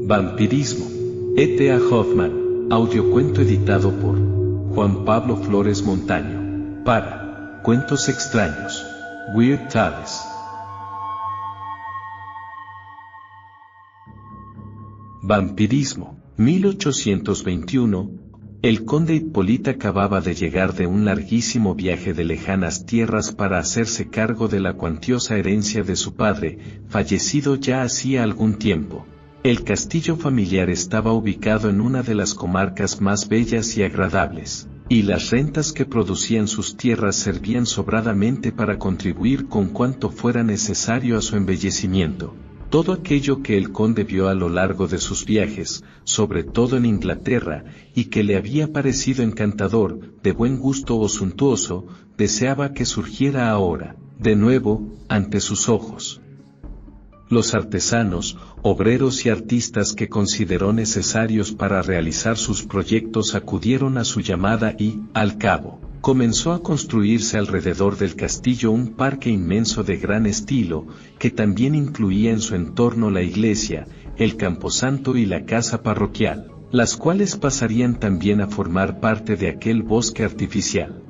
Vampirismo. E.T.A. Hoffmann, audiocuento editado por Juan Pablo Flores Montaño, para Cuentos Extraños, Weird Tales. Vampirismo. 1821. El conde Hipólita acababa de llegar de un larguísimo viaje de lejanas tierras para hacerse cargo de la cuantiosa herencia de su padre, fallecido ya hacía algún tiempo. El castillo familiar estaba ubicado en una de las comarcas más bellas y agradables, y las rentas que producían sus tierras servían sobradamente para contribuir con cuanto fuera necesario a su embellecimiento. Todo aquello que el conde vio a lo largo de sus viajes, sobre todo en Inglaterra, y que le había parecido encantador, de buen gusto o suntuoso, deseaba que surgiera ahora, de nuevo, ante sus ojos. Los artesanos, obreros y artistas que consideró necesarios para realizar sus proyectos acudieron a su llamada y, al cabo, comenzó a construirse alrededor del castillo un parque inmenso de gran estilo, que también incluía en su entorno la iglesia, el camposanto y la casa parroquial, las cuales pasarían también a formar parte de aquel bosque artificial.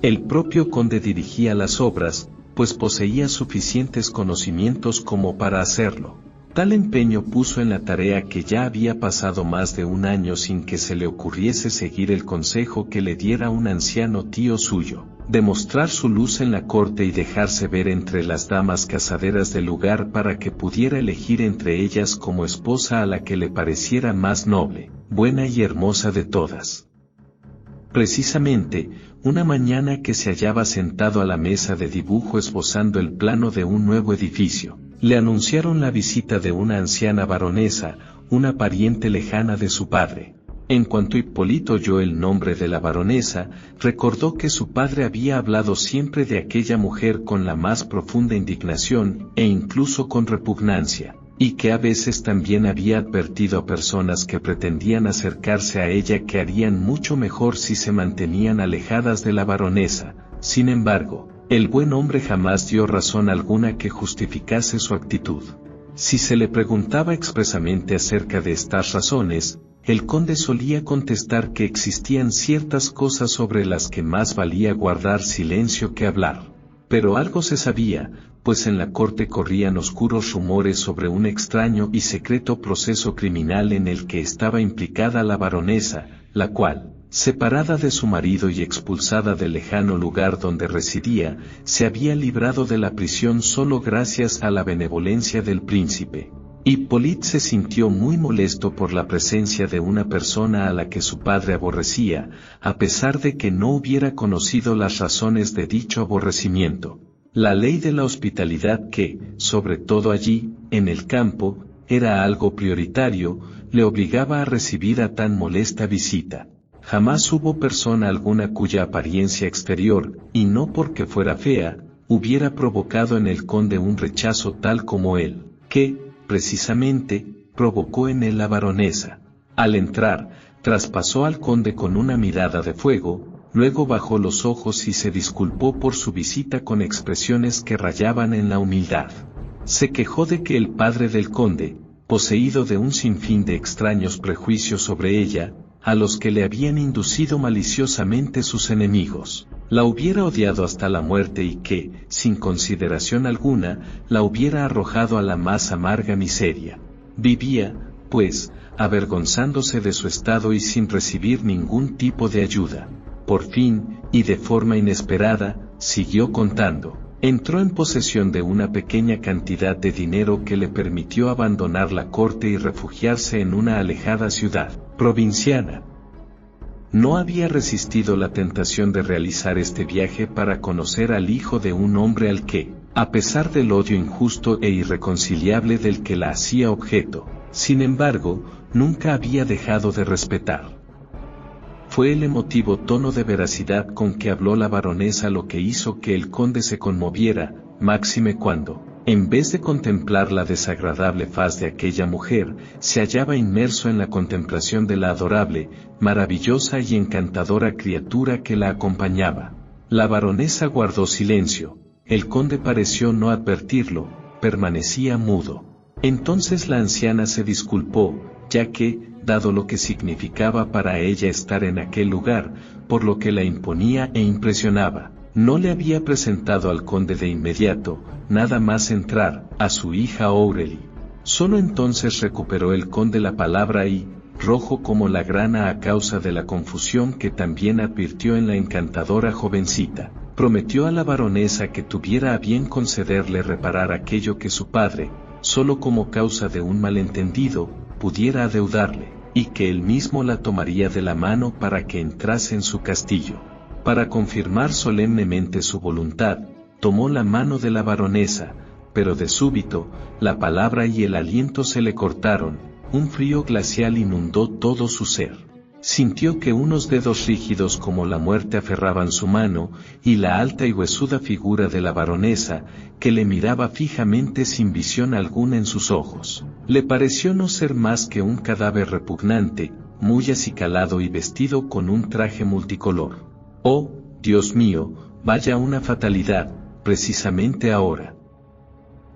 El propio conde dirigía las obras, pues poseía suficientes conocimientos como para hacerlo. Tal empeño puso en la tarea que ya había pasado más de un año sin que se le ocurriese seguir el consejo que le diera un anciano tío suyo, de mostrar su luz en la corte y dejarse ver entre las damas casaderas del lugar para que pudiera elegir entre ellas como esposa a la que le pareciera más noble, buena y hermosa de todas. Precisamente, una mañana que se hallaba sentado a la mesa de dibujo esbozando el plano de un nuevo edificio, le anunciaron la visita de una anciana baronesa, una pariente lejana de su padre. En cuanto Hipólito oyó el nombre de la baronesa, recordó que su padre había hablado siempre de aquella mujer con la más profunda indignación, e incluso con repugnancia, y que a veces también había advertido a personas que pretendían acercarse a ella que harían mucho mejor si se mantenían alejadas de la baronesa. Sin embargo, el buen hombre jamás dio razón alguna que justificase su actitud. Si se le preguntaba expresamente acerca de estas razones, el conde solía contestar que existían ciertas cosas sobre las que más valía guardar silencio que hablar. Pero algo se sabía, pues en la corte corrían oscuros rumores sobre un extraño y secreto proceso criminal en el que estaba implicada la baronesa, la cual, separada de su marido y expulsada del lejano lugar donde residía, se había librado de la prisión solo gracias a la benevolencia del príncipe. Hipólito se sintió muy molesto por la presencia de una persona a la que su padre aborrecía, a pesar de que no hubiera conocido las razones de dicho aborrecimiento. La ley de la hospitalidad que, sobre todo allí, en el campo, era algo prioritario, le obligaba a recibir a tan molesta visita. Jamás hubo persona alguna cuya apariencia exterior, y no porque fuera fea, hubiera provocado en el conde un rechazo tal como él, que, precisamente, provocó en él la baronesa. Al entrar, traspasó al conde con una mirada de fuego, luego bajó los ojos y se disculpó por su visita con expresiones que rayaban en la humildad. Se quejó de que el padre del conde, poseído de un sinfín de extraños prejuicios sobre ella, a los que le habían inducido maliciosamente sus enemigos, la hubiera odiado hasta la muerte y que, sin consideración alguna, la hubiera arrojado a la más amarga miseria. Vivía, pues, avergonzándose de su estado y sin recibir ningún tipo de ayuda. Por fin, y de forma inesperada, siguió contando, entró en posesión de una pequeña cantidad de dinero que le permitió abandonar la corte y refugiarse en una alejada ciudad provinciana. No había resistido la tentación de realizar este viaje para conocer al hijo de un hombre al que, a pesar del odio injusto e irreconciliable del que la hacía objeto, sin embargo, nunca había dejado de respetar. Fue el emotivo tono de veracidad con que habló la baronesa lo que hizo que el conde se conmoviera, máxime cuando, en vez de contemplar la desagradable faz de aquella mujer, se hallaba inmerso en la contemplación de la adorable, maravillosa y encantadora criatura que la acompañaba. La baronesa guardó silencio, el conde pareció no advertirlo, permanecía mudo. Entonces la anciana se disculpó, ya que, dado lo que significaba para ella estar en aquel lugar, por lo que la imponía e impresionaba, no le había presentado al conde de inmediato, nada más entrar, a su hija Aurelie. Solo entonces recuperó el conde la palabra y, rojo como la grana a causa de la confusión que también advirtió en la encantadora jovencita, prometió a la baronesa que tuviera a bien concederle reparar aquello que su padre, solo como causa de un malentendido, pudiera adeudarle, y que él mismo la tomaría de la mano para que entrase en su castillo. Para confirmar solemnemente su voluntad, tomó la mano de la baronesa, pero de súbito, la palabra y el aliento se le cortaron, un frío glacial inundó todo su ser. Sintió que unos dedos rígidos como la muerte aferraban su mano, y la alta y huesuda figura de la baronesa, que le miraba fijamente sin visión alguna en sus ojos, le pareció no ser más que un cadáver repugnante, muy acicalado y vestido con un traje multicolor. «Oh, Dios mío, vaya una fatalidad, precisamente ahora»,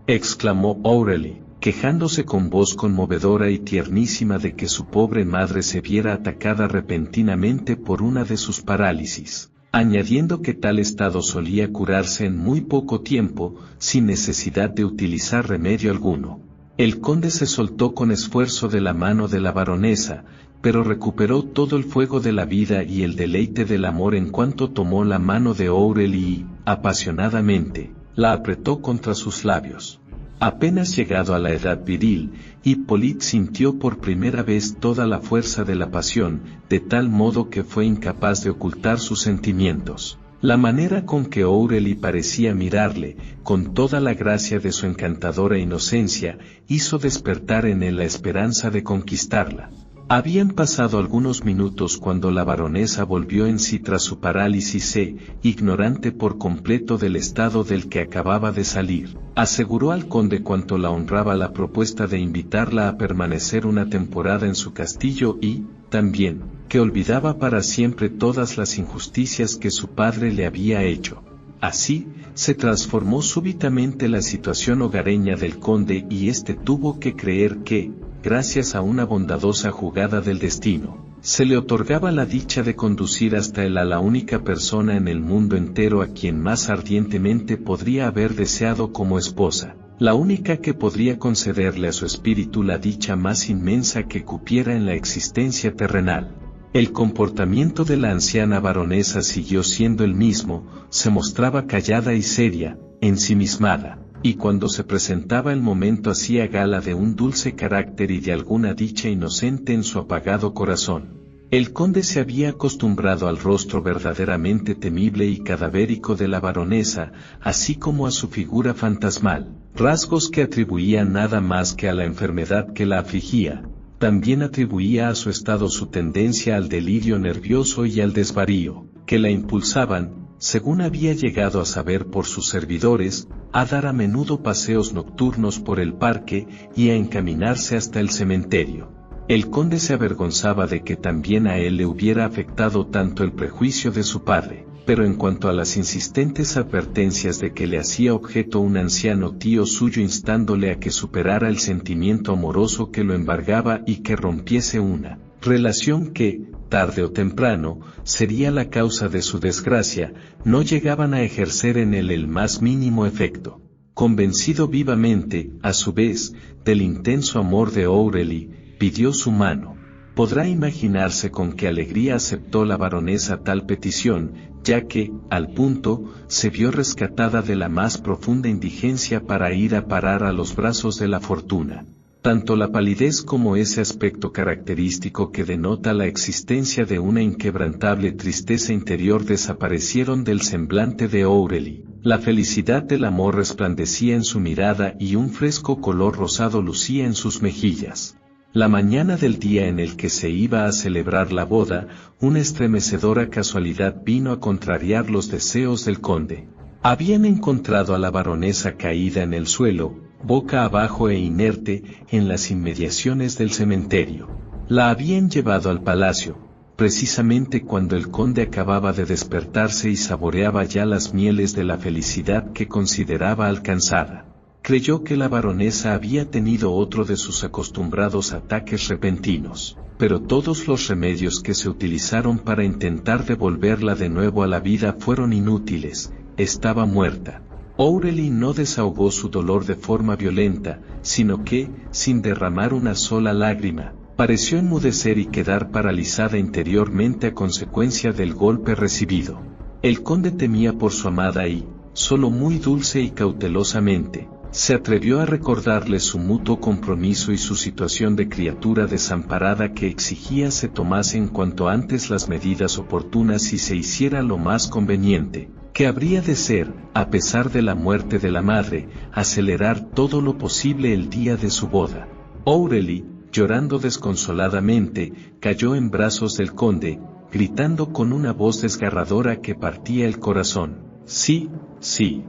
exclamó Aurelie, quejándose con voz conmovedora y tiernísima de que su pobre madre se viera atacada repentinamente por una de sus parálisis, añadiendo que tal estado solía curarse en muy poco tiempo, sin necesidad de utilizar remedio alguno. El conde se soltó con esfuerzo de la mano de la baronesa, pero recuperó todo el fuego de la vida y el deleite del amor en cuanto tomó la mano de Aurelie y, apasionadamente, la apretó contra sus labios. Apenas llegado a la edad viril, Hippolyte sintió por primera vez toda la fuerza de la pasión, de tal modo que fue incapaz de ocultar sus sentimientos. La manera con que Aurelie parecía mirarle, con toda la gracia de su encantadora inocencia, hizo despertar en él la esperanza de conquistarla. Habían pasado algunos minutos cuando la baronesa volvió en sí tras su parálisis e, ignorante por completo del estado del que acababa de salir, aseguró al conde cuánto la honraba la propuesta de invitarla a permanecer una temporada en su castillo y, también, que olvidaba para siempre todas las injusticias que su padre le había hecho. Así, se transformó súbitamente la situación hogareña del conde y éste tuvo que creer que, gracias a una bondadosa jugada del destino, se le otorgaba la dicha de conducir hasta él a la única persona en el mundo entero a quien más ardientemente podría haber deseado como esposa, la única que podría concederle a su espíritu la dicha más inmensa que cupiera en la existencia terrenal. El comportamiento de la anciana baronesa siguió siendo el mismo, se mostraba callada y seria, ensimismada, y cuando se presentaba el momento hacía gala de un dulce carácter y de alguna dicha inocente en su apagado corazón. El conde se había acostumbrado al rostro verdaderamente temible y cadavérico de la baronesa, así como a su figura fantasmal, rasgos que atribuía nada más que a la enfermedad que la afligía. También atribuía a su estado su tendencia al delirio nervioso y al desvarío, que la impulsaban, según había llegado a saber por sus servidores, a dar a menudo paseos nocturnos por el parque y a encaminarse hasta el cementerio. El conde se avergonzaba de que también a él le hubiera afectado tanto el prejuicio de su padre, pero en cuanto a las insistentes advertencias de que le hacía objeto un anciano tío suyo instándole a que superara el sentimiento amoroso que lo embargaba y que rompiese una relación que, tarde o temprano, sería la causa de su desgracia, no llegaban a ejercer en él el más mínimo efecto. Convencido vivamente, a su vez, del intenso amor de Aurelie, pidió su mano. Podrá imaginarse con qué alegría aceptó la baronesa tal petición, ya que, al punto, se vio rescatada de la más profunda indigencia para ir a parar a los brazos de la fortuna. Tanto la palidez como ese aspecto característico que denota la existencia de una inquebrantable tristeza interior desaparecieron del semblante de Aurelie. La felicidad del amor resplandecía en su mirada y un fresco color rosado lucía en sus mejillas. La mañana del día en el que se iba a celebrar la boda, una estremecedora casualidad vino a contrariar los deseos del conde. Habían encontrado a la baronesa caída en el suelo, boca abajo e inerte, en las inmediaciones del cementerio. La habían llevado al palacio, precisamente cuando el conde acababa de despertarse y saboreaba ya las mieles de la felicidad que consideraba alcanzada. Creyó que la baronesa había tenido otro de sus acostumbrados ataques repentinos, pero todos los remedios que se utilizaron para intentar devolverla de nuevo a la vida fueron inútiles. Estaba muerta. Aurelie no desahogó su dolor de forma violenta, sino que, sin derramar una sola lágrima, pareció enmudecer y quedar paralizada interiormente a consecuencia del golpe recibido. El conde temía por su amada y, solo muy dulce y cautelosamente, se atrevió a recordarle su mutuo compromiso y su situación de criatura desamparada que exigía se tomasen cuanto antes las medidas oportunas y se hiciera lo más conveniente, que habría de ser, a pesar de la muerte de la madre, acelerar todo lo posible el día de su boda. Aurelie, llorando desconsoladamente, cayó en brazos del conde, gritando con una voz desgarradora que partía el corazón: sí, sí.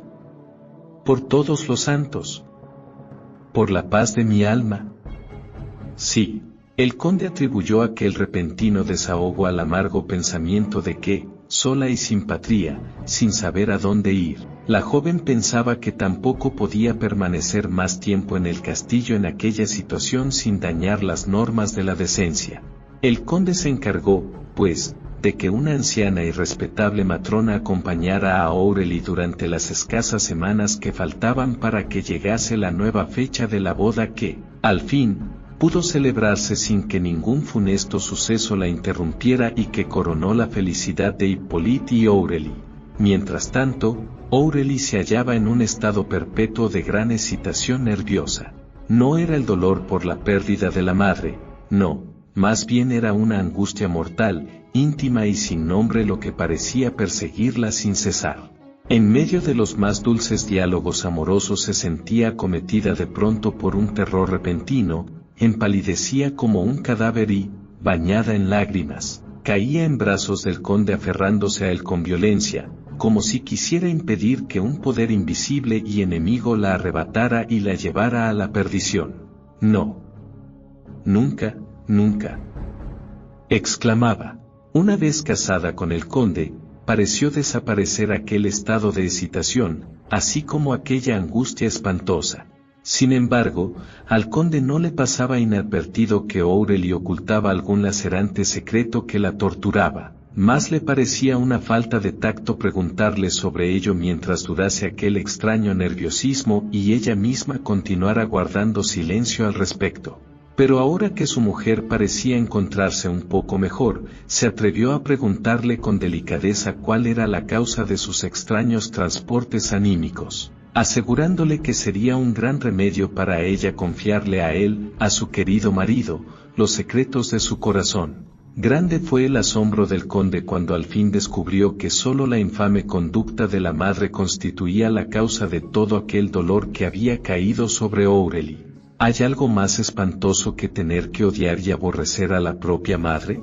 Por todos los santos. Por la paz de mi alma. Sí. El conde atribuyó aquel repentino desahogo al amargo pensamiento de que, sola y sin patria, sin saber a dónde ir, la joven pensaba que tampoco podía permanecer más tiempo en el castillo en aquella situación sin dañar las normas de la decencia. El conde se encargó, pues, de que una anciana y respetable matrona acompañara a Aurelie durante las escasas semanas que faltaban para que llegase la nueva fecha de la boda que, al fin, pudo celebrarse sin que ningún funesto suceso la interrumpiera y que coronó la felicidad de Hippolyte y Aurelie. Mientras tanto, Aurelie se hallaba en un estado perpetuo de gran excitación nerviosa. No era el dolor por la pérdida de la madre, no, más bien era una angustia mortal, íntima y sin nombre lo que parecía perseguirla sin cesar. En medio de los más dulces diálogos amorosos se sentía acometida de pronto por un terror repentino, empalidecía como un cadáver y, bañada en lágrimas, caía en brazos del conde aferrándose a él con violencia, como si quisiera impedir que un poder invisible y enemigo la arrebatara y la llevara a la perdición. No. Nunca, nunca. Exclamaba. Una vez casada con el conde, pareció desaparecer aquel estado de excitación, así como aquella angustia espantosa. Sin embargo, al conde no le pasaba inadvertido que Aurelie ocultaba algún lacerante secreto que la torturaba. Más le parecía una falta de tacto preguntarle sobre ello mientras durase aquel extraño nerviosismo y ella misma continuara guardando silencio al respecto. Pero ahora que su mujer parecía encontrarse un poco mejor, se atrevió a preguntarle con delicadeza cuál era la causa de sus extraños transportes anímicos, asegurándole que sería un gran remedio para ella confiarle a él, a su querido marido, los secretos de su corazón. Grande fue el asombro del conde cuando al fin descubrió que sólo la infame conducta de la madre constituía la causa de todo aquel dolor que había caído sobre Aurelie. ¿Hay algo más espantoso que tener que odiar y aborrecer a la propia madre?,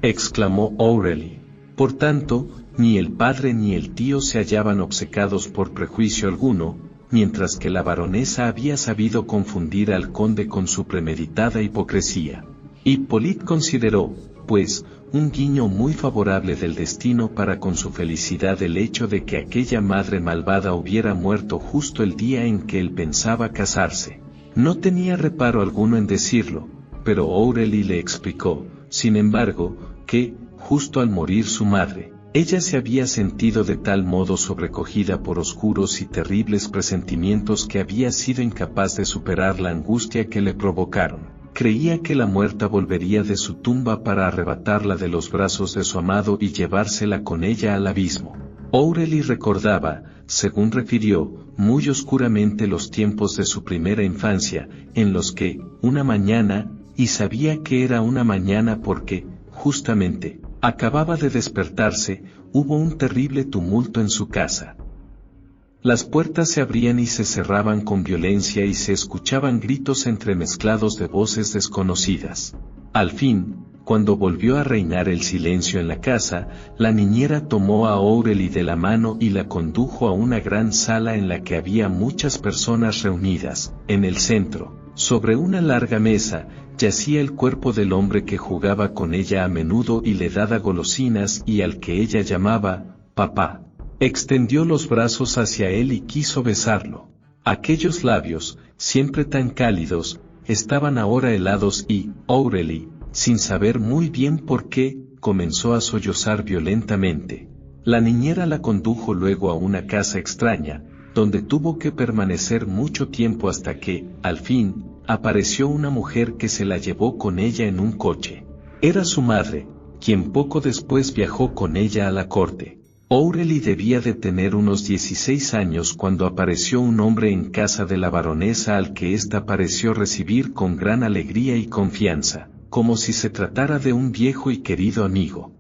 exclamó Aurelie. Por tanto, ni el padre ni el tío se hallaban obcecados por prejuicio alguno, mientras que la baronesa había sabido confundir al conde con su premeditada hipocresía. Hippolyte consideró, pues, un guiño muy favorable del destino para con su felicidad el hecho de que aquella madre malvada hubiera muerto justo el día en que él pensaba casarse. No tenía reparo alguno en decirlo, pero Aurelie le explicó, sin embargo, que, justo al morir su madre, ella se había sentido de tal modo sobrecogida por oscuros y terribles presentimientos que había sido incapaz de superar la angustia que le provocaron. Creía que la muerta volvería de su tumba para arrebatarla de los brazos de su amado y llevársela con ella al abismo. Aurelie recordaba, según refirió, muy oscuramente los tiempos de su primera infancia, en los que, una mañana, y sabía que era una mañana porque, justamente, acababa de despertarse, hubo un terrible tumulto en su casa. Las puertas se abrían y se cerraban con violencia y se escuchaban gritos entremezclados de voces desconocidas. Al fin, cuando volvió a reinar el silencio en la casa, la niñera tomó a Aurelie de la mano y la condujo a una gran sala en la que había muchas personas reunidas. En el centro, sobre una larga mesa, yacía el cuerpo del hombre que jugaba con ella a menudo y le daba golosinas y al que ella llamaba papá. Extendió los brazos hacia él y quiso besarlo. Aquellos labios, siempre tan cálidos, estaban ahora helados y, Aurelie, sin saber muy bien por qué, comenzó a sollozar violentamente. La niñera la condujo luego a una casa extraña, donde tuvo que permanecer mucho tiempo hasta que, al fin, apareció una mujer que se la llevó con ella en un coche. Era su madre, quien poco después viajó con ella a la corte. Aurelie debía de tener unos 16 años cuando apareció un hombre en casa de la baronesa al que ésta pareció recibir con gran alegría y confianza, como si se tratara de un viejo y querido amigo.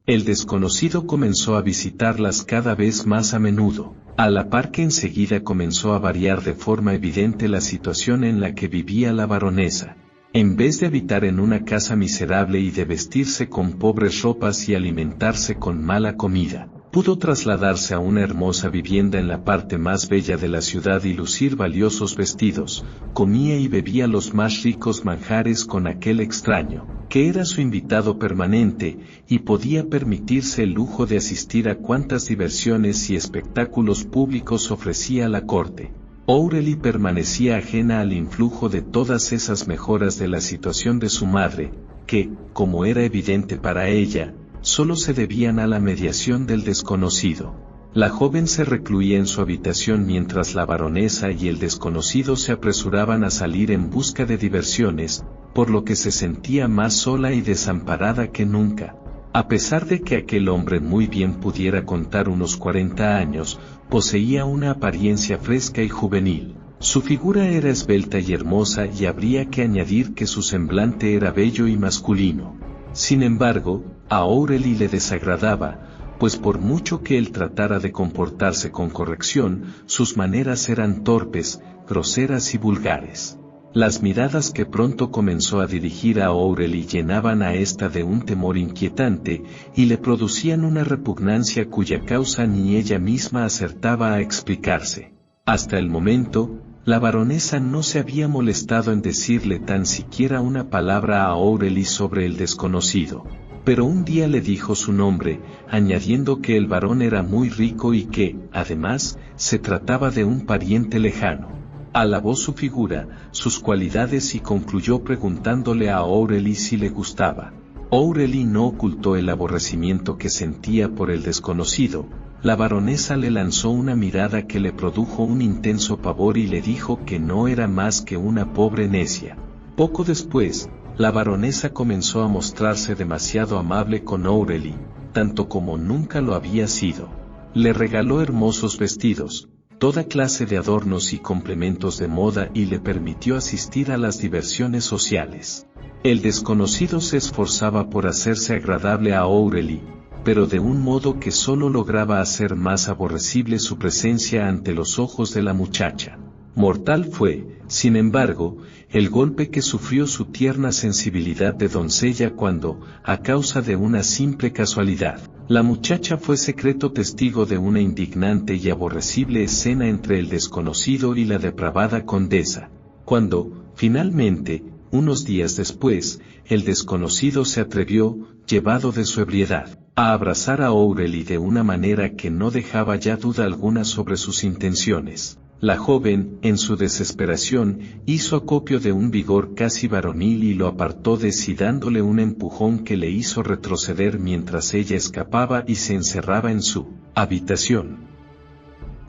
El desconocido comenzó a visitarlas cada vez más a menudo, a la par que enseguida comenzó a variar de forma evidente la situación en la que vivía la baronesa. En vez de habitar en una casa miserable y de vestirse con pobres ropas y alimentarse con mala comida, pudo trasladarse a una hermosa vivienda en la parte más bella de la ciudad y lucir valiosos vestidos. Comía y bebía los más ricos manjares con aquel extraño, que era su invitado permanente, y podía permitirse el lujo de asistir a cuantas diversiones y espectáculos públicos ofrecía la corte. Aurelie permanecía ajena al influjo de todas esas mejoras de la situación de su madre, que, como era evidente para ella, solo se debían a la mediación del desconocido. La joven se recluía en su habitación mientras la baronesa y el desconocido se apresuraban a salir en busca de diversiones, por lo que se sentía más sola y desamparada que nunca. A pesar de que aquel hombre muy bien pudiera contar unos 40 años, poseía una apariencia fresca y juvenil. Su figura era esbelta y hermosa y habría que añadir que su semblante era bello y masculino. Sin embargo, a Aurelie le desagradaba, pues por mucho que él tratara de comportarse con corrección, sus maneras eran torpes, groseras y vulgares. Las miradas que pronto comenzó a dirigir a Aurelie llenaban a ésta de un temor inquietante, y le producían una repugnancia cuya causa ni ella misma acertaba a explicarse. Hasta el momento, la baronesa no se había molestado en decirle tan siquiera una palabra a Aurelie sobre el desconocido, pero un día le dijo su nombre, añadiendo que el varón era muy rico y que, además, se trataba de un pariente lejano. Alabó su figura, sus cualidades y concluyó preguntándole a Aurelie si le gustaba. Aurelie no ocultó el aborrecimiento que sentía por el desconocido. La baronesa le lanzó una mirada que le produjo un intenso pavor y le dijo que no era más que una pobre necia. Poco después, la baronesa comenzó a mostrarse demasiado amable con Aurelie, tanto como nunca lo había sido. Le regaló hermosos vestidos, toda clase de adornos y complementos de moda y le permitió asistir a las diversiones sociales. El desconocido se esforzaba por hacerse agradable a Aurelie, pero de un modo que solo lograba hacer más aborrecible su presencia ante los ojos de la muchacha. Mortal fue, sin embargo, el golpe que sufrió su tierna sensibilidad de doncella cuando, a causa de una simple casualidad, la muchacha fue secreto testigo de una indignante y aborrecible escena entre el desconocido y la depravada condesa. Cuando, finalmente, unos días después, el desconocido se atrevió, llevado de su ebriedad, a abrazar a Aurelie de una manera que no dejaba ya duda alguna sobre sus intenciones. La joven, en su desesperación, hizo acopio de un vigor casi varonil y lo apartó de sí dándole un empujón que le hizo retroceder mientras ella escapaba y se encerraba en su habitación.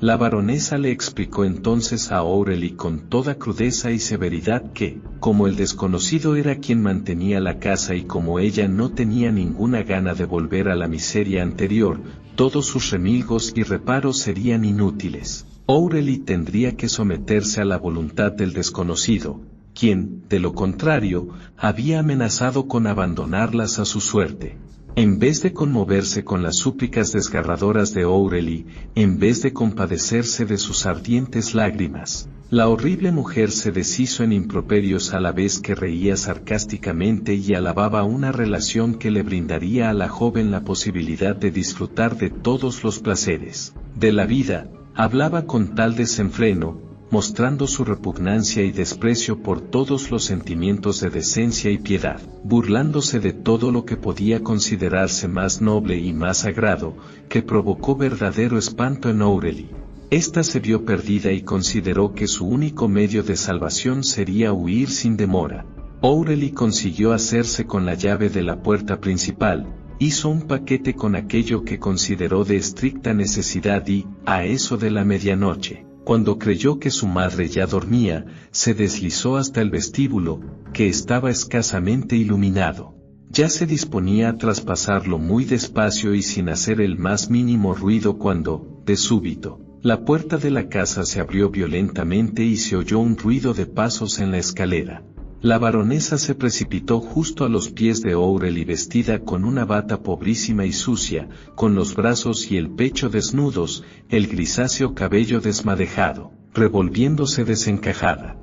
La baronesa le explicó entonces a Aurelie con toda crudeza y severidad que, como el desconocido era quien mantenía la casa y como ella no tenía ninguna gana de volver a la miseria anterior, todos sus remilgos y reparos serían inútiles. Aurelie tendría que someterse a la voluntad del desconocido, quien, de lo contrario, había amenazado con abandonarlas a su suerte. En vez de conmoverse con las súplicas desgarradoras de Aurelie, en vez de compadecerse de sus ardientes lágrimas, la horrible mujer se deshizo en improperios a la vez que reía sarcásticamente y alababa una relación que le brindaría a la joven la posibilidad de disfrutar de todos los placeres de la vida. Hablaba con tal desenfreno, mostrando su repugnancia y desprecio por todos los sentimientos de decencia y piedad, burlándose de todo lo que podía considerarse más noble y más sagrado, que provocó verdadero espanto en Aurelie. Esta se vio perdida y consideró que su único medio de salvación sería huir sin demora. O'Reilly consiguió hacerse con la llave de la puerta principal, hizo un paquete con aquello que consideró de estricta necesidad y, a eso de la medianoche, cuando creyó que su madre ya dormía, se deslizó hasta el vestíbulo, que estaba escasamente iluminado. Ya se disponía a traspasarlo muy despacio y sin hacer el más mínimo ruido cuando, de súbito, la puerta de la casa se abrió violentamente y se oyó un ruido de pasos en la escalera. La baronesa se precipitó justo a los pies de O'Reilly vestida con una bata pobrísima y sucia, con los brazos y el pecho desnudos, el grisáceo cabello desmadejado, revolviéndose desencajada.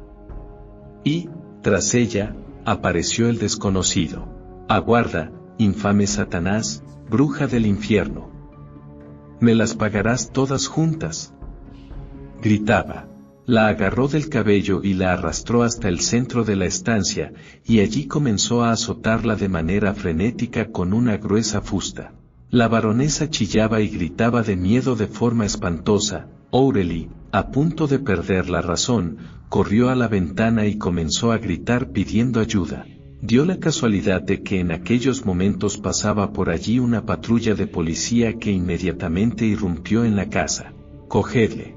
Y, tras ella, apareció el desconocido. «Aguarda, infame Satanás, bruja del infierno. Me las pagarás todas juntas», gritaba. La agarró del cabello y la arrastró hasta el centro de la estancia, y allí comenzó a azotarla de manera frenética con una gruesa fusta. La baronesa chillaba y gritaba de miedo de forma espantosa. O'Reilly, a punto de perder la razón, corrió a la ventana y comenzó a gritar pidiendo ayuda. Dio la casualidad de que en aquellos momentos pasaba por allí una patrulla de policía que inmediatamente irrumpió en la casa. «Cogedle»,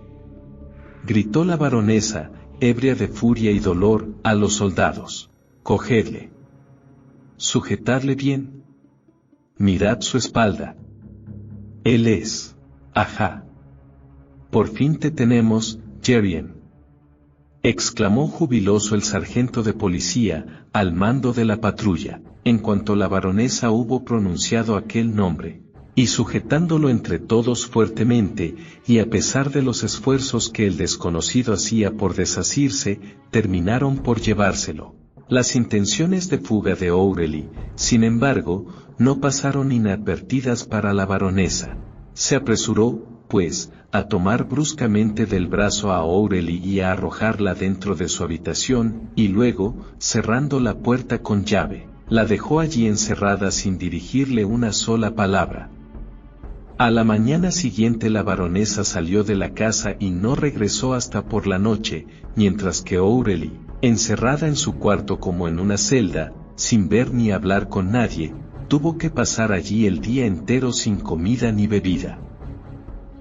gritó la baronesa, ebria de furia y dolor, a los soldados. «Cogedle. Sujetadle bien. Mirad su espalda. Él es. Ajá. Por fin te tenemos, Jerrien», exclamó jubiloso el sargento de policía, al mando de la patrulla, en cuanto la baronesa hubo pronunciado aquel nombre. Y sujetándolo entre todos fuertemente, y a pesar de los esfuerzos que el desconocido hacía por desasirse, terminaron por llevárselo. Las intenciones de fuga de O'Reilly, sin embargo, no pasaron inadvertidas para la baronesa. Se apresuró, pues, a tomar bruscamente del brazo a O'Reilly y a arrojarla dentro de su habitación, y luego, cerrando la puerta con llave, la dejó allí encerrada sin dirigirle una sola palabra. A la mañana siguiente la baronesa salió de la casa y no regresó hasta por la noche, mientras que O'Reilly, encerrada en su cuarto como en una celda, sin ver ni hablar con nadie, tuvo que pasar allí el día entero sin comida ni bebida.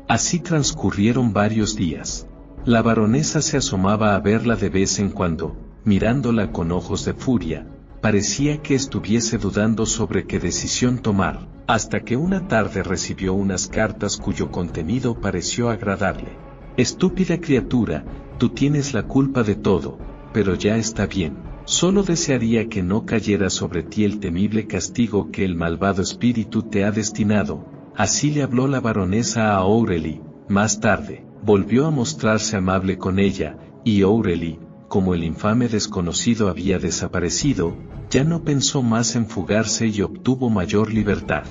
Así transcurrieron varios días. La baronesa se asomaba a verla de vez en cuando, mirándola con ojos de furia. Parecía que estuviese dudando sobre qué decisión tomar, hasta que una tarde recibió unas cartas cuyo contenido pareció agradarle. «Estúpida criatura, tú tienes la culpa de todo, pero ya está bien. Solo desearía que no cayera sobre ti el temible castigo que el malvado espíritu te ha destinado». Así le habló la baronesa a O'Reilly. Más tarde, volvió a mostrarse amable con ella, y O'Reilly, como el infame desconocido había desaparecido, ya no pensó más en fugarse y obtuvo mayor libertad.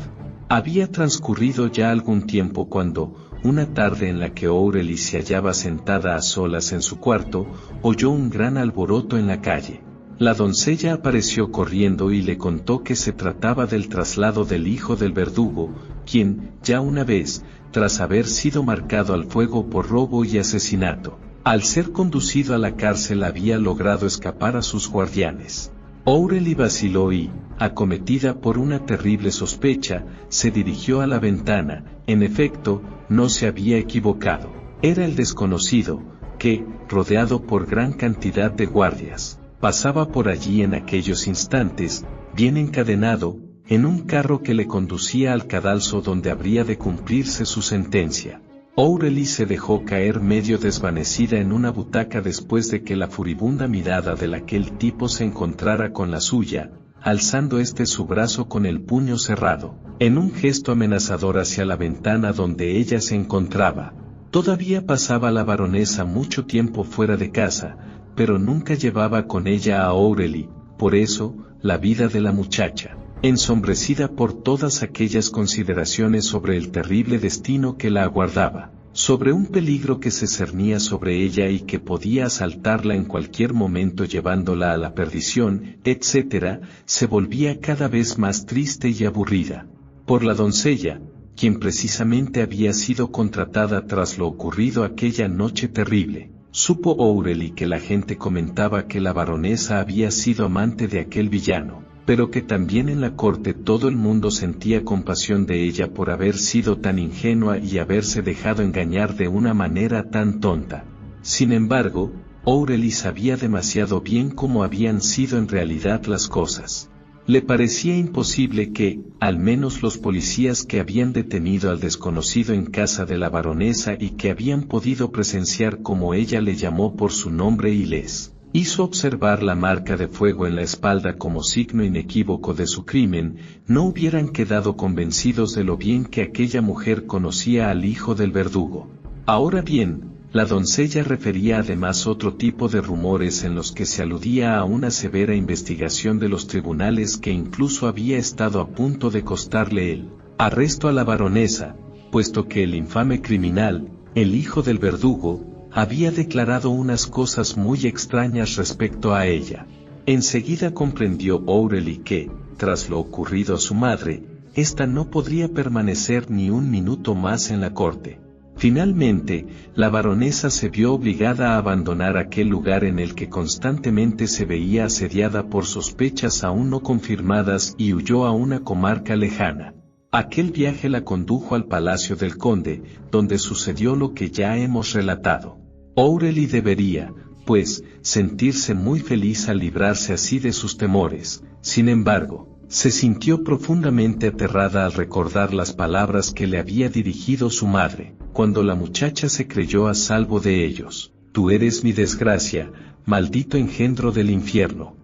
Había transcurrido ya algún tiempo cuando, una tarde en la que O'Reilly se hallaba sentada a solas en su cuarto, oyó un gran alboroto en la calle. La doncella apareció corriendo y le contó que se trataba del traslado del hijo del verdugo, quien, ya una vez, tras haber sido marcado al fuego por robo y asesinato, al ser conducido a la cárcel había logrado escapar a sus guardianes. O'Reilly vaciló y, acometida por una terrible sospecha, se dirigió a la ventana. En efecto, no se había equivocado. Era el desconocido, que, rodeado por gran cantidad de guardias, pasaba por allí en aquellos instantes, bien encadenado, en un carro que le conducía al cadalso donde habría de cumplirse su sentencia. O'Reilly se dejó caer medio desvanecida en una butaca después de que la furibunda mirada de aquel tipo se encontrara con la suya, alzando su brazo con el puño cerrado, en un gesto amenazador hacia la ventana donde ella se encontraba. Todavía pasaba la baronesa mucho tiempo fuera de casa, pero nunca llevaba con ella a O'Reilly. Por eso, la vida de la muchacha, ensombrecida por todas aquellas consideraciones sobre el terrible destino que la aguardaba, sobre un peligro que se cernía sobre ella y que podía asaltarla en cualquier momento llevándola a la perdición, etc., se volvía cada vez más triste y aburrida. Por la doncella, quien precisamente había sido contratada tras lo ocurrido aquella noche terrible. Supo O'Reilly que la gente comentaba que la baronesa había sido amante de aquel villano, pero que también en la corte todo el mundo sentía compasión de ella por haber sido tan ingenua y haberse dejado engañar de una manera tan tonta. Sin embargo, O'Reilly sabía demasiado bien cómo habían sido en realidad las cosas. Le parecía imposible que, al menos los policías que habían detenido al desconocido en casa de la baronesa y que habían podido presenciar cómo ella le llamó por su nombre y les hizo observar la marca de fuego en la espalda como signo inequívoco de su crimen, no hubieran quedado convencidos de lo bien que aquella mujer conocía al hijo del verdugo. Ahora bien, la doncella refería además otro tipo de rumores en los que se aludía a una severa investigación de los tribunales que incluso había estado a punto de costarle el arresto a la baronesa, puesto que el infame criminal, el hijo del verdugo, había declarado unas cosas muy extrañas respecto a ella. Enseguida comprendió O'Reilly que, tras lo ocurrido a su madre, ésta no podría permanecer ni un minuto más en la corte. Finalmente, la baronesa se vio obligada a abandonar aquel lugar en el que constantemente se veía asediada por sospechas aún no confirmadas y huyó a una comarca lejana. Aquel viaje la condujo al palacio del conde, donde sucedió lo que ya hemos relatado. O'Reilly debería, pues, sentirse muy feliz al librarse así de sus temores. Sin embargo, se sintió profundamente aterrada al recordar las palabras que le había dirigido su madre, cuando la muchacha se creyó a salvo de ellos. Tú eres mi desgracia, maldito engendro del infierno.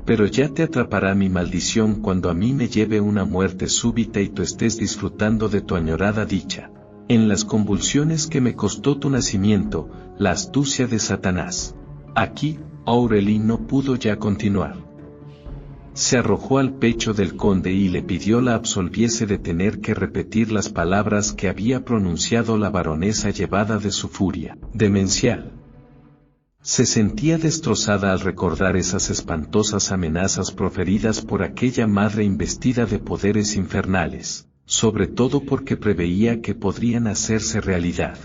Pero ya te atrapará mi maldición cuando a mí me lleve una muerte súbita y tú estés disfrutando de tu añorada dicha. En las convulsiones que me costó tu nacimiento, la astucia de Satanás. Aquí, O'Reilly no pudo ya continuar. Se arrojó al pecho del conde y le pidió la absolviese de tener que repetir las palabras que había pronunciado la baronesa llevada de su furia demencial. Se sentía destrozada al recordar esas espantosas amenazas proferidas por aquella madre investida de poderes infernales, sobre todo porque preveía que podrían hacerse realidad.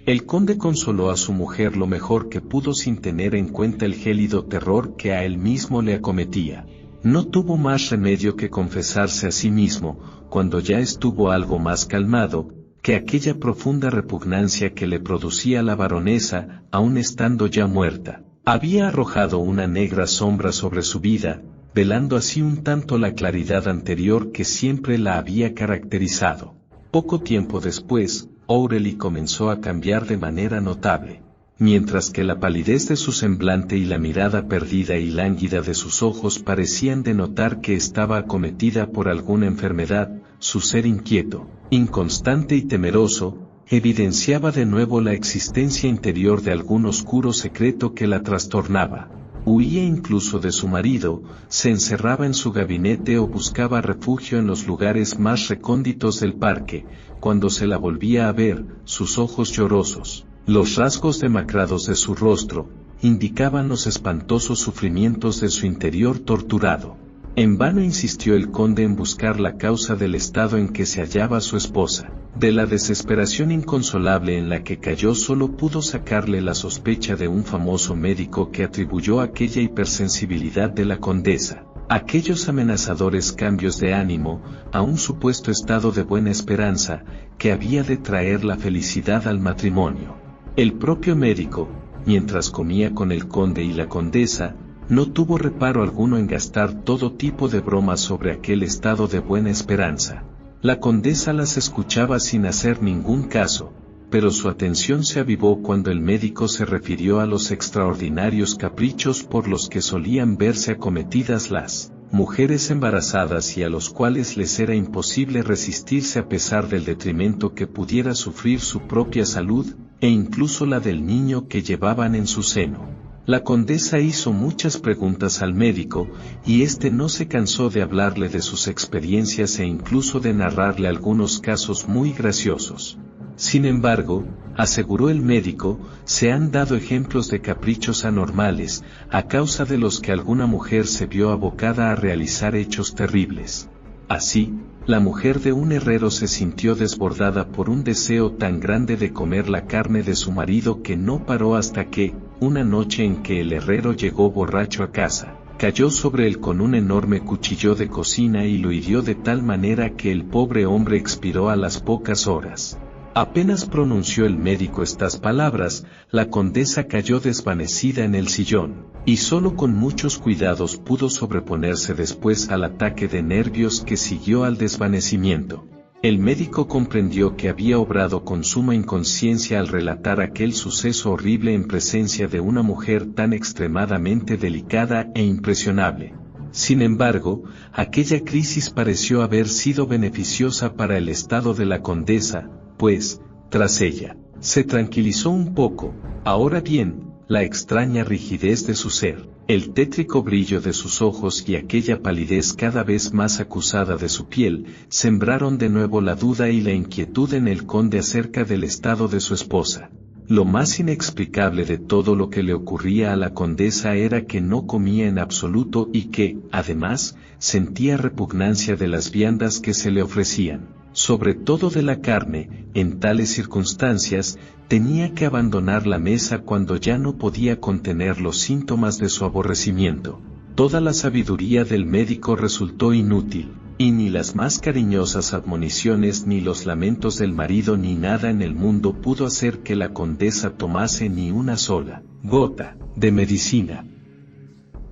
El conde consoló a su mujer lo mejor que pudo sin tener en cuenta el gélido terror que a él mismo le acometía. No tuvo más remedio que confesarse a sí mismo, cuando ya estuvo algo más calmado, que aquella profunda repugnancia que le producía la baronesa, aun estando ya muerta, había arrojado una negra sombra sobre su vida, velando así un tanto la claridad anterior que siempre la había caracterizado. Poco tiempo después, O'Reilly comenzó a cambiar de manera notable. Mientras que la palidez de su semblante y la mirada perdida y lánguida de sus ojos parecían denotar que estaba acometida por alguna enfermedad, su ser inquieto, inconstante y temeroso, evidenciaba de nuevo la existencia interior de algún oscuro secreto que la trastornaba. Huía incluso de su marido, se encerraba en su gabinete o buscaba refugio en los lugares más recónditos del parque. Cuando se la volvía a ver, sus ojos llorosos, los rasgos demacrados de su rostro, indicaban los espantosos sufrimientos de su interior torturado. En vano insistió el conde en buscar la causa del estado en que se hallaba su esposa. De la desesperación inconsolable en la que cayó solo pudo sacarle la sospecha de un famoso médico que atribuyó aquella hipersensibilidad de la condesa, aquellos amenazadores cambios de ánimo, a un supuesto estado de buena esperanza, que había de traer la felicidad al matrimonio. El propio médico, mientras comía con el conde y la condesa, no tuvo reparo alguno en gastar todo tipo de bromas sobre aquel estado de buena esperanza. La condesa las escuchaba sin hacer ningún caso, pero su atención se avivó cuando el médico se refirió a los extraordinarios caprichos por los que solían verse acometidas las mujeres embarazadas y a los cuales les era imposible resistirse a pesar del detrimento que pudiera sufrir su propia salud, e incluso la del niño que llevaban en su seno. La condesa hizo muchas preguntas al médico, y éste no se cansó de hablarle de sus experiencias e incluso de narrarle algunos casos muy graciosos. Sin embargo, aseguró el médico, se han dado ejemplos de caprichos anormales, a causa de los que alguna mujer se vio abocada a realizar hechos terribles. Así, la mujer de un herrero se sintió desbordada por un deseo tan grande de comer la carne de su marido que no paró hasta que, una noche en que el herrero llegó borracho a casa, cayó sobre él con un enorme cuchillo de cocina y lo hirió de tal manera que el pobre hombre expiró a las pocas horas. Apenas pronunció el médico estas palabras, la condesa cayó desvanecida en el sillón, y solo con muchos cuidados pudo sobreponerse después al ataque de nervios que siguió al desvanecimiento. El médico comprendió que había obrado con suma inconsciencia al relatar aquel suceso horrible en presencia de una mujer tan extremadamente delicada e impresionable. Sin embargo, aquella crisis pareció haber sido beneficiosa para el estado de la condesa, pues, tras ella, se tranquilizó un poco. Ahora bien, la extraña rigidez de su ser, el tétrico brillo de sus ojos y aquella palidez cada vez más acusada de su piel, sembraron de nuevo la duda y la inquietud en el conde acerca del estado de su esposa. Lo más inexplicable de todo lo que le ocurría a la condesa era que no comía en absoluto y que, además, sentía repugnancia de las viandas que se le ofrecían. Sobre todo de la carne. En tales circunstancias, tenía que abandonar la mesa cuando ya no podía contener los síntomas de su aborrecimiento. Toda la sabiduría del médico resultó inútil, y ni las más cariñosas admoniciones ni los lamentos del marido ni nada en el mundo pudo hacer que la condesa tomase ni una sola gota de medicina.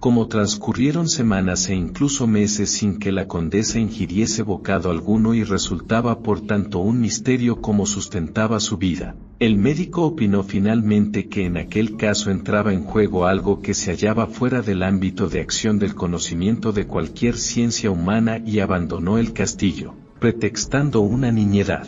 Como transcurrieron semanas e incluso meses sin que la condesa ingiriese bocado alguno y resultaba por tanto un misterio cómo sustentaba su vida, el médico opinó finalmente que en aquel caso entraba en juego algo que se hallaba fuera del ámbito de acción del conocimiento de cualquier ciencia humana y abandonó el castillo, pretextando una niñedad.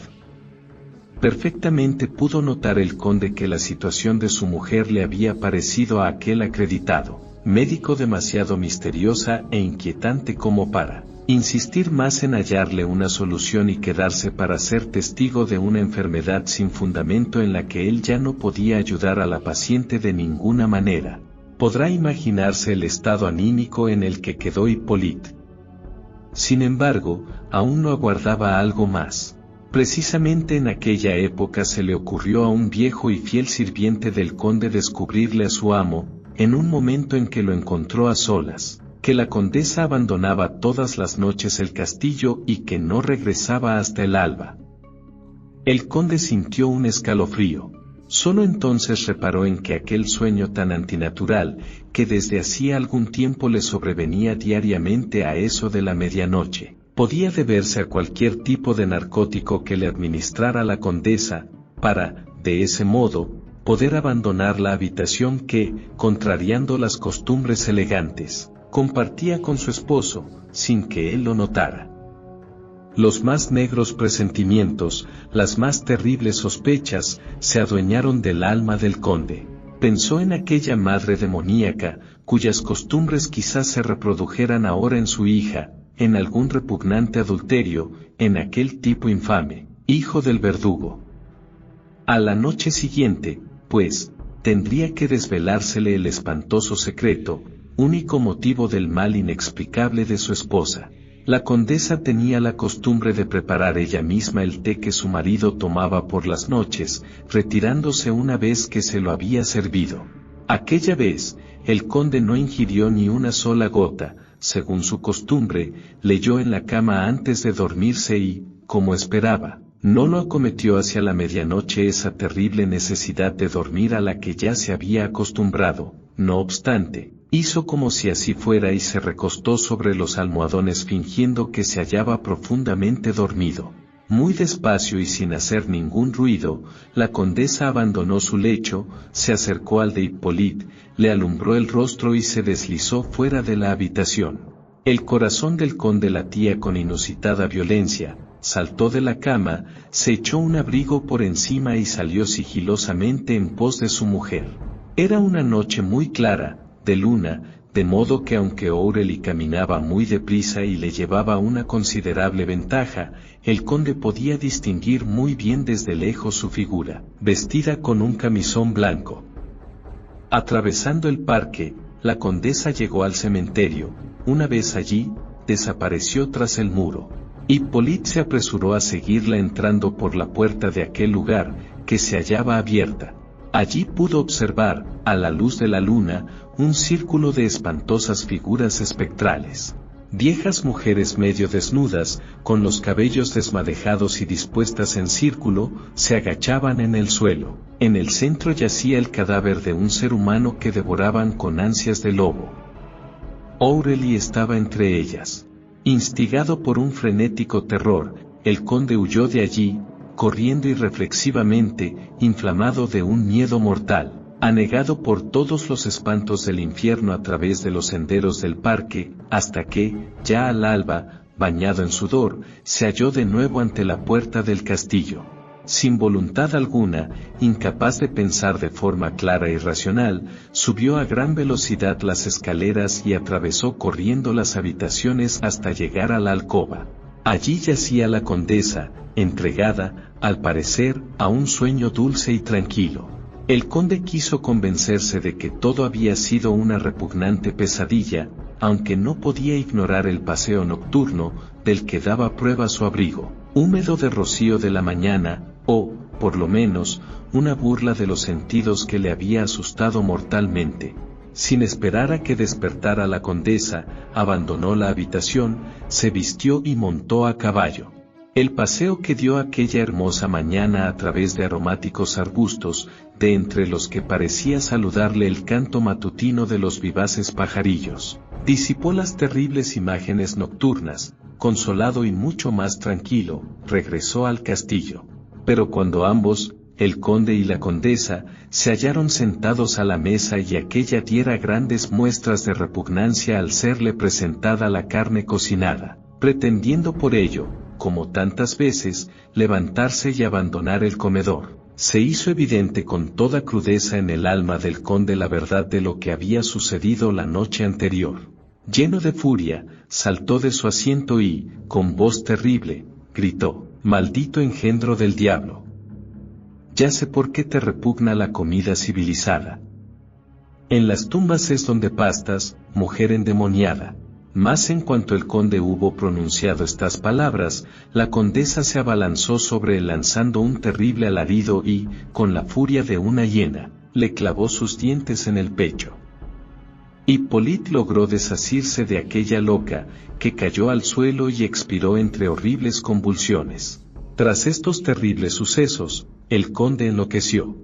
Perfectamente pudo notar el conde que la situación de su mujer le había parecido a aquel acreditado médico demasiado misteriosa e inquietante como para insistir más en hallarle una solución y quedarse para ser testigo de una enfermedad sin fundamento en la que él ya no podía ayudar a la paciente de ninguna manera. Podrá imaginarse el estado anímico en el que quedó Hippolyte. Sin embargo, aún no aguardaba algo más. Precisamente en aquella época se le ocurrió a un viejo y fiel sirviente del conde descubrirle a su amo, en un momento en que lo encontró a solas, que la condesa abandonaba todas las noches el castillo y que no regresaba hasta el alba. El conde sintió un escalofrío. Solo entonces reparó en que aquel sueño tan antinatural, que desde hacía algún tiempo le sobrevenía diariamente a eso de la medianoche, podía deberse a cualquier tipo de narcótico que le administrara la condesa, para, de ese modo, poder abandonar la habitación que, contrariando las costumbres elegantes, compartía con su esposo, sin que él lo notara. Los más negros presentimientos, las más terribles sospechas, se adueñaron del alma del conde. Pensó en aquella madre demoníaca, cuyas costumbres quizás se reprodujeran ahora en su hija, en algún repugnante adulterio, en aquel tipo infame, hijo del verdugo. A la noche siguiente, pues, tendría que desvelársele el espantoso secreto, único motivo del mal inexplicable de su esposa. La condesa tenía la costumbre de preparar ella misma el té que su marido tomaba por las noches, retirándose una vez que se lo había servido. Aquella vez, el conde no ingirió ni una sola gota, según su costumbre, leyó en la cama antes de dormirse y, como esperaba, no lo acometió hacia la medianoche esa terrible necesidad de dormir a la que ya se había acostumbrado. No obstante, hizo como si así fuera y se recostó sobre los almohadones fingiendo que se hallaba profundamente dormido. Muy despacio y sin hacer ningún ruido, la condesa abandonó su lecho, se acercó al de Hippolyte, le alumbró el rostro y se deslizó fuera de la habitación. El corazón del conde latía con inusitada violencia. Saltó de la cama, se echó un abrigo por encima y salió sigilosamente en pos de su mujer. Era una noche muy clara, de luna, de modo que aunque Aurélie caminaba muy deprisa y le llevaba una considerable ventaja, el conde podía distinguir muy bien desde lejos su figura, vestida con un camisón blanco. Atravesando el parque, la condesa llegó al cementerio. Una vez allí, desapareció tras el muro. Hippolyte se apresuró a seguirla entrando por la puerta de aquel lugar, que se hallaba abierta. Allí pudo observar, a la luz de la luna, un círculo de espantosas figuras espectrales. Viejas mujeres medio desnudas, con los cabellos desmadejados y dispuestas en círculo, se agachaban en el suelo. En el centro yacía el cadáver de un ser humano que devoraban con ansias de lobo. Aurélie estaba entre ellas. Instigado por un frenético terror, el conde huyó de allí, corriendo irreflexivamente, inflamado de un miedo mortal. Anegado por todos los espantos del infierno a través de los senderos del parque, hasta que, ya al alba, bañado en sudor, se halló de nuevo ante la puerta del castillo. Sin voluntad alguna, incapaz de pensar de forma clara y racional, subió a gran velocidad las escaleras y atravesó corriendo las habitaciones hasta llegar a la alcoba. Allí yacía la condesa, entregada, al parecer, a un sueño dulce y tranquilo. El conde quiso convencerse de que todo había sido una repugnante pesadilla, aunque no podía ignorar el paseo nocturno, del que daba prueba su abrigo, húmedo de rocío de la mañana, o, por lo menos, una burla de los sentidos que le había asustado mortalmente. Sin esperar a que despertara la condesa, abandonó la habitación, se vistió y montó a caballo. El paseo que dio aquella hermosa mañana a través de aromáticos arbustos, de entre los que parecía saludarle el canto matutino de los vivaces pajarillos, disipó las terribles imágenes nocturnas. Consolado y mucho más tranquilo, regresó al castillo. Pero cuando ambos, el conde y la condesa, se hallaron sentados a la mesa y aquella diera grandes muestras de repugnancia al serle presentada la carne cocinada, pretendiendo por ello, como tantas veces, levantarse y abandonar el comedor, se hizo evidente con toda crudeza en el alma del conde la verdad de lo que había sucedido la noche anterior. Lleno de furia, saltó de su asiento y, con voz terrible, gritó: «Maldito engendro del diablo. Ya sé por qué te repugna la comida civilizada. En las tumbas es donde pastas, mujer endemoniada». Mas en cuanto el conde hubo pronunciado estas palabras, la condesa se abalanzó sobre él lanzando un terrible alarido y, con la furia de una hiena, le clavó sus dientes en el pecho. Hippolyte logró desasirse de aquella loca, que cayó al suelo y expiró entre horribles convulsiones. Tras estos terribles sucesos, el conde enloqueció.